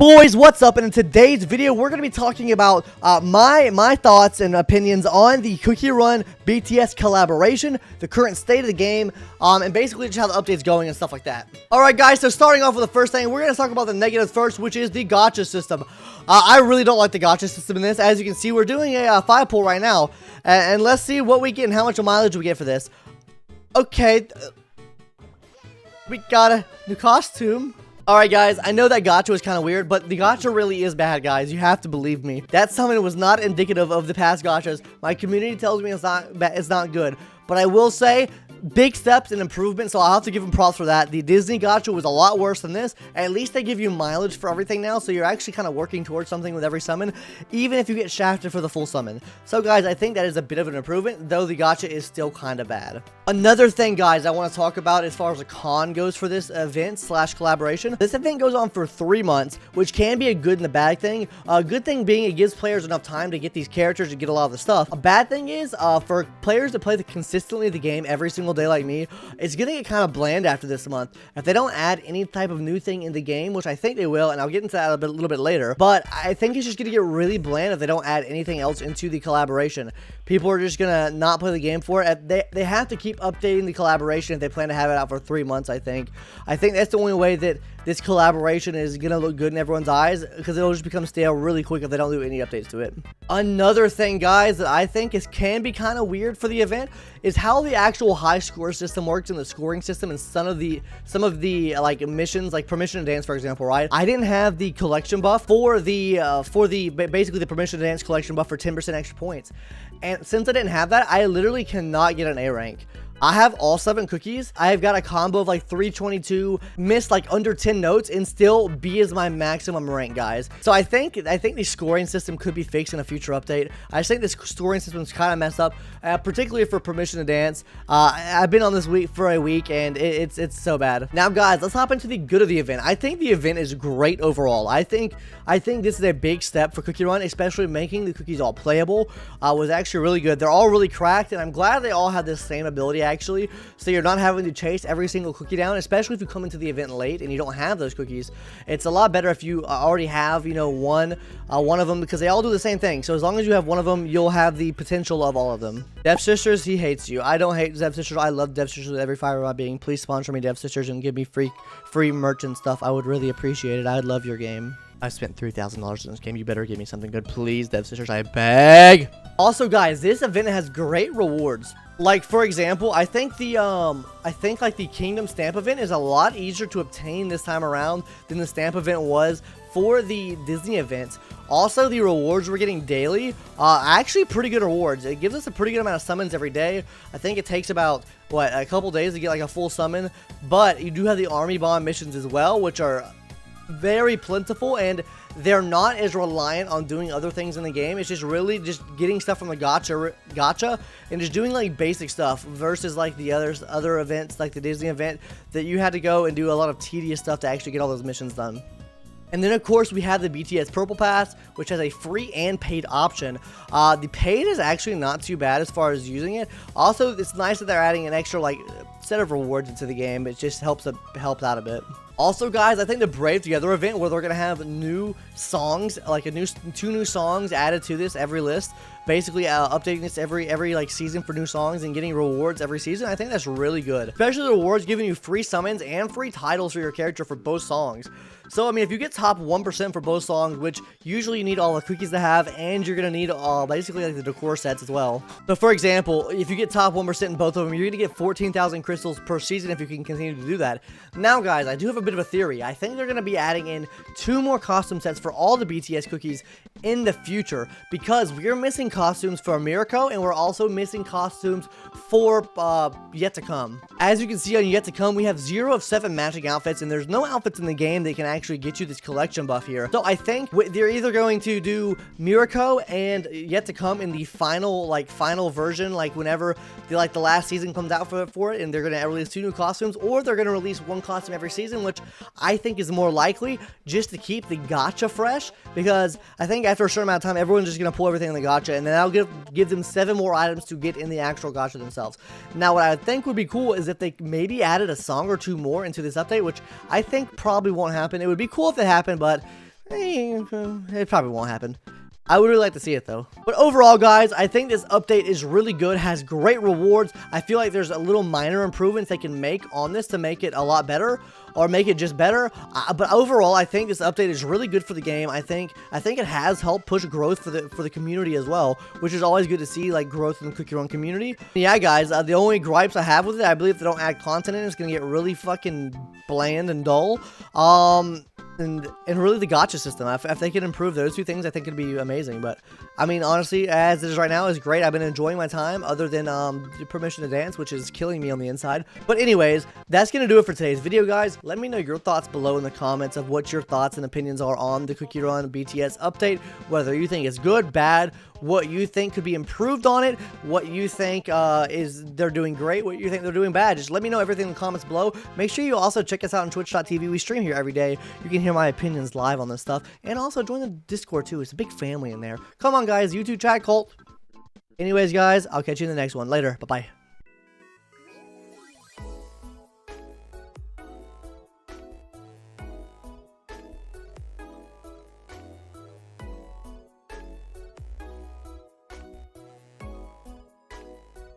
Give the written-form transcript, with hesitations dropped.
Boys, what's up? And in today's video, we're going to be talking about my thoughts and opinions on the Cookie Run BTS collaboration, the current state of the game, and basically just how the update's going and stuff like that. Alright guys, so starting off with the first thing, we're going to talk about the negatives first, which is the gacha system. I really don't like the gacha system in this. As you can see, we're doing a 5 pull right now, and let's see what we get and how much mileage we get for this. Okay, we got a new costume. Alright guys, I know that gacha was kind of weird, but the gacha really is bad, guys. You have to believe me. That summon was not indicative of the past gachas. My community tells me it's not good. But I will say, big steps and improvement, so I'll have to give them props for that. The Disney gacha was a lot worse than this. At least they give you mileage for everything now, so you're actually kind of working towards something with every summon, even if you get shafted for the full summon. So guys, I think that is a bit of an improvement, though the gacha is still kind of bad. Another thing, guys, I want to talk about as far as a con goes for this event slash collaboration. This event goes on for 3 months, which can be a good and a bad thing. A good thing being it gives players enough time to get these characters and get a lot of the stuff. A bad thing is, for players to play consistently the game every single day like me, it's gonna get kind of bland after this month if they don't add any type of new thing in the game, which I think they will, and I'll get into that a little bit later. But I think it's just gonna get really bland if they don't add anything else into the collaboration. People are just gonna not play the game for it. They have to keep updating the collaboration if they plan to have it out for 3 months. I think that's the only way that this collaboration is gonna look good in everyone's eyes, because it'll just become stale really quick if they don't do any updates to it. Another thing, guys, that I think can be kind of weird for the event is how the actual high score system works in the scoring system and some of the like missions, like permission to dance, for example, right? I didn't have the collection buff for the basically the permission to dance collection buff for 10% extra points, and since I didn't have that, I literally cannot get an A rank. I have all 7 cookies. I have got a combo of like 322, missed like under 10 notes, and still B is my maximum rank, guys. So I think the scoring system could be fixed in a future update. I just think this scoring system is kind of messed up, particularly for permission to dance. I've been on this week for a week, and it's so bad. Now, guys, let's hop into the good of the event. I think the event is great overall. I think this is a big step for Cookie Run, especially making the cookies all playable. Was actually really good. They're all really cracked, and I'm glad they all have this same ability, actually, so you're not having to chase every single cookie down, especially if you come into the event late and you don't have those cookies. It's a lot better if you already have, you know, one of them, because they all do the same thing. So as long as you have one of them, you'll have the potential of all of them. Dev Sisters, he hates you. I don't hate Dev Sisters. I love Dev Sisters with every fiber of my being. Please sponsor me, Dev Sisters, and give me free merch and stuff. I would really appreciate it. I'd love your game. I spent $3,000 in this game. You better give me something good, please, Dev Sisters. I beg. Also, guys, this event has great rewards. Like, for example, I think like the Kingdom Stamp event is a lot easier to obtain this time around than the Stamp event was for the Disney events. Also, the rewards we're getting daily, actually pretty good rewards. It gives us a pretty good amount of summons every day. I think it takes about, what, a couple days to get like a full summon. But you do have the Army Bond missions as well, which are very plentiful, and they're not as reliant on doing other things in the game. It's just really just getting stuff from the gacha and just doing like basic stuff, versus like the other events, like the Disney event, that you had to go and do a lot of tedious stuff to actually get all those missions done. And then, of course, we have the BTS Purple Pass, which has a free and paid option. The paid is actually not too bad as far as using it. Also, it's nice that they're adding an extra like set of rewards into the game. It just helps out a bit. Also, guys, I think the Brave Together event, where they're going to have new songs, like two new songs added to this every list, basically updating this every like season for new songs and getting rewards every season. I think that's really good, especially the rewards giving you free summons and free titles for your character for both songs. So, I mean, if you get top 1% for both songs, which usually you need all the cookies to have, and you're going to need basically like the decor sets as well. So, for example, if you get top 1% in both of them, you're going to get 14,000 crystals per season if you can continue to do that. Now, guys, I do have a bit of a theory. I think they're going to be adding in 2 more costume sets for all the BTS cookies in the future, because we're missing costumes for Mirko, and we're also missing costumes for Yet to Come. As you can see on Yet to Come, we have 0 of 7 matching outfits, and there's no outfits in the game that can actually get you this collection buff here. So I think they're either going to do Mirko and Yet to Come in the final version, like whenever the last season comes out for it, and they're going to release 2 new costumes, or they're going to release 1 costume every season, which I think is more likely, just to keep the gacha fresh, because I think after a certain amount of time, everyone's just going to pull everything in the gacha, and then that'll give them 7 more items to get in the actual gacha themselves. Now, what I think would be cool is if they maybe added a song or 2 more into this update, which I think probably won't happen. It would be cool if it happened, but it probably won't happen. I would really like to see it though. But overall, guys, I think this update is really good, has great rewards. I feel like there's a little minor improvements they can make on this to make it a lot better, or make it just better. But overall, I think this update is really good for the game. I think it has helped push growth for the community as well, which is always good to see, like growth in the Cookie Run community. Yeah, guys, the only gripes I have with it, I believe if they don't add content in, it's gonna get really fucking bland and dull. And really the gacha system. If they can improve those two things, I think it'd be amazing. But I mean, honestly, as it is right now, is great. I've been enjoying my time, other than permission to dance, which is killing me on the inside. But anyways, that's gonna do it for today's video, guys. Let me know your thoughts below in the comments of what your thoughts and opinions are on the Cookie Run BTS update. Whether you think it's good, bad, what you think could be improved on it, what you think is they're doing great, what you think they're doing bad. Just let me know everything in the comments below. Make sure you also check us out on twitch.tv. We stream here every day. You can hear my opinions live on this stuff, and also join the Discord too. It's a big family in there. Come on, guys. YouTube chat cult. Anyways, guys, I'll catch you in the next one. Later. Bye-bye.